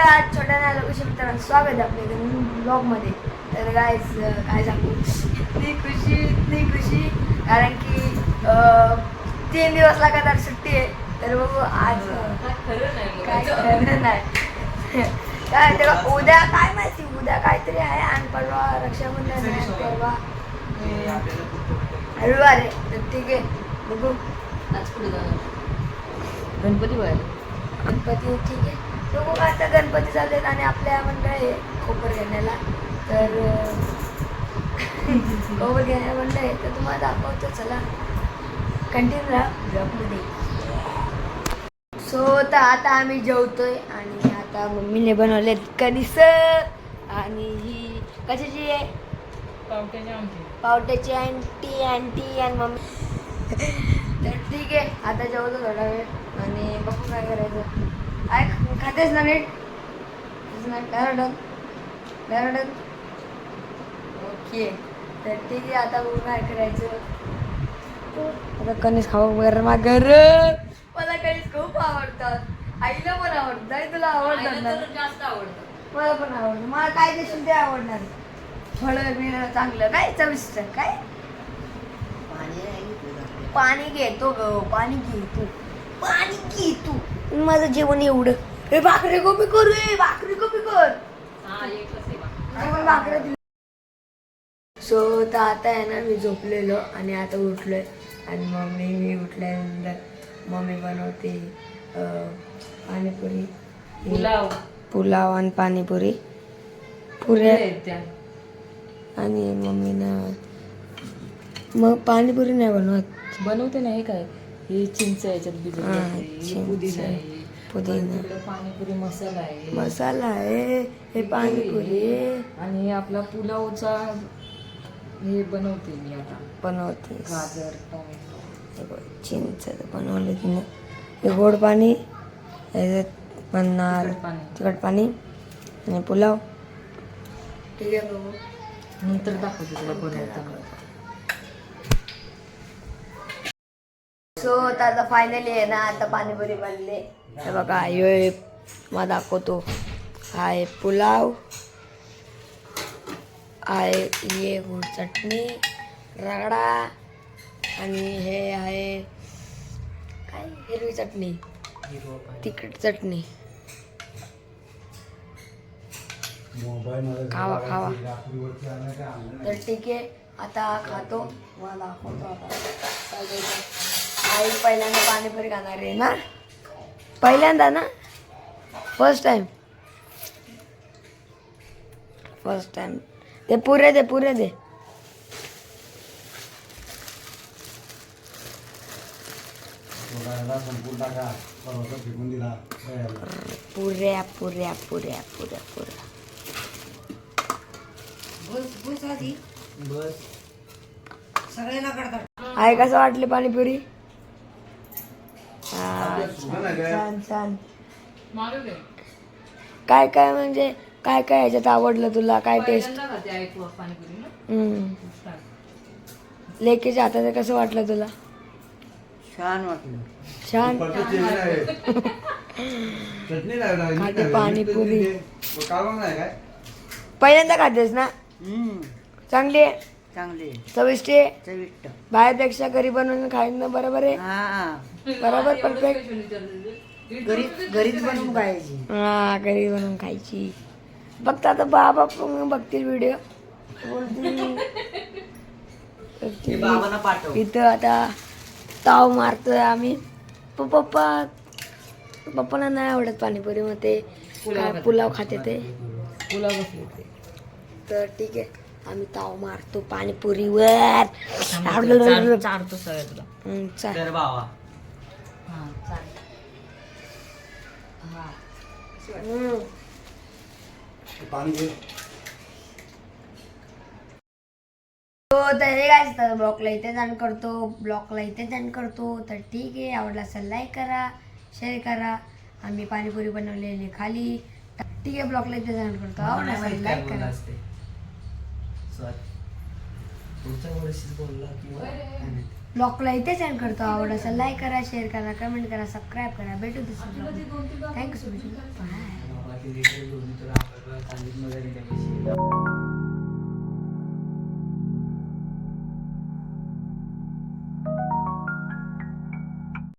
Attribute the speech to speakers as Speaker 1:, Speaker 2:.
Speaker 1: आज छोट्या नायला मित्रांनो स्वागत आहे आपल्या ब्लॉगमध्ये. तर गाईज काय सांगू, इतनी खुशी कारण की 3 दिवस लगातार सुट्टी आहे. तर बघू आज काय खरं नाही काय तेव्हा उद्या काय माहिती, उद्या काहीतरी आहे आणि परवा रक्षाबंधन आहे, परवा रविवार आहे. तर ठीक आहे बघू
Speaker 2: आज पुढे जाणार गणपती बाहेर
Speaker 1: गणपती. ठीक आहे बघू का आता गणपती चाललेत आणि आपल्या मंडळ आहे खोपर घेण्याला. तर खोपर घेण्याला मंडळ आहे तर तुम्हाला दाखवतो, चला कंटिन्यू राहा ब्लॉगमध्ये. सो तर आता आम्ही जेवतोय आणि आता मम्मीने बनवले कणीस आणि ही कशाची आहे, पावट्याची आंटी आणि मम्मी. तर ठीक आहे आता जेवतो थोडा वेळ आणि बघू काय करायचं. काय खातेस ना नीट डायरेक्ट ओके. तर ठीक आहे आता बघू काय करायचं. आता कणीस खाऊ गरमा गरम. मला कणीस खूप आवडतात, आईला पण आवडतात. आई तुला आवडतात ना?
Speaker 2: जास्त आवडतं
Speaker 1: मला पण आवडतं. मला काय देशील ते आवडणार. फळं बिळं चांगलं काय चविष्ट काय. पाणी घेतो ग, पाणी घे तू. माझं जेवण एवढं. हे भाकरी गोबी करू, भाकरी गोबी कर. भाकरी दिली. सो तर आता आहे ना मी झोपलेलो आणि आता उठलोय आणि मी उठल्यानंतर मम्मी बनवते पाणीपुरी, पुलाव आणि पाणीपुरी पुऱ्या. आणि मम्मीनं मग पाणीपुरी नाही
Speaker 2: बनवते नाही काय, हे चिंच याच्यात
Speaker 1: पुदिना,
Speaker 2: पाणीपुरी
Speaker 1: मसाला आहे, हे पाणीपुरी
Speaker 2: आणि हे आपला पुलावचा हे बनवते मी आता.
Speaker 1: बनवते
Speaker 2: गाजर टोमॅटो
Speaker 1: चिंच बनवले तिने. हे गोड पाणी, ह्याच्यात बनणार तिखट पाणी आणि पुलाव. ठीक आहे बघू
Speaker 2: नंतर दाखवते तुला बनवताना.
Speaker 1: सो आता फायनली आहे ना आता पाणीपुरी बनले. हे बघा ह्यो मला दाखवतो. हा आहे पुलाव, आहे ये गोड चटणी रगडा आणि हे आहे काय हिरवी चटणी, तिखट चटणी. खावा खावा. तर ठीक आहे आता खातो, मला दाखवतो आता. आई पहिल्यांदा पाणीपुरी खाणार आहे ना, पहिल्यांदा ना, फर्स्ट टाइम. ते पुरे दे पुरे आहे. कसं वाटले पाणीपुरी? छान. काय काय म्हणजे काय काय ह्याच्यात आवडलं तुला, काय टेस्ट? लेकीच्या हाताचं कसं वाटलं तुला?
Speaker 2: छान वाटलं.
Speaker 1: छान. पाणीपुरी पहिल्यांदा खातेस ना? चांगली आहे, चविष्ट आहे. बाहेरपेक्षा घरी बनवून खायचं बरोबर आहे. बरोबर परफेक्ट.
Speaker 2: घरीच बनवून खायची.
Speaker 1: हा घरी बनवून खायची. बघता आता बाबा बघतील व्हिडिओ, इथं आता ताव मारतोय आम्ही. पप्पाला नाही आवडत पाणीपुरी, मग ते पुलाव खाते ते
Speaker 2: पुलाव बसले ते.
Speaker 1: तर ठीक आहे आम्ही ताव मारतो पाणीपुरीवर.
Speaker 2: चारतो सगळं तुला.
Speaker 1: चाल तर हे काय ब्लॉगला इथेच एंड करतो. तर ठीक आहे, आवडला असेल लाईक करा, शेअर करा. आम्ही पाणीपुरी बनवलेली खाली. ठीक आहे ब्लॉगला इथेच एंड करतो. आवडला असेल लाईक करा. ब्लॉगला इथेच एंड करतो. आवडला असेल लाईक करा, शेअर करा, कमेंट करा, सबस्क्राईब करा. भेटू दुसऱ्या blog. Thank you so much. Bye.
Speaker 3: Letter घेऊन तुला आपल्याला चांगली मजा दिल्या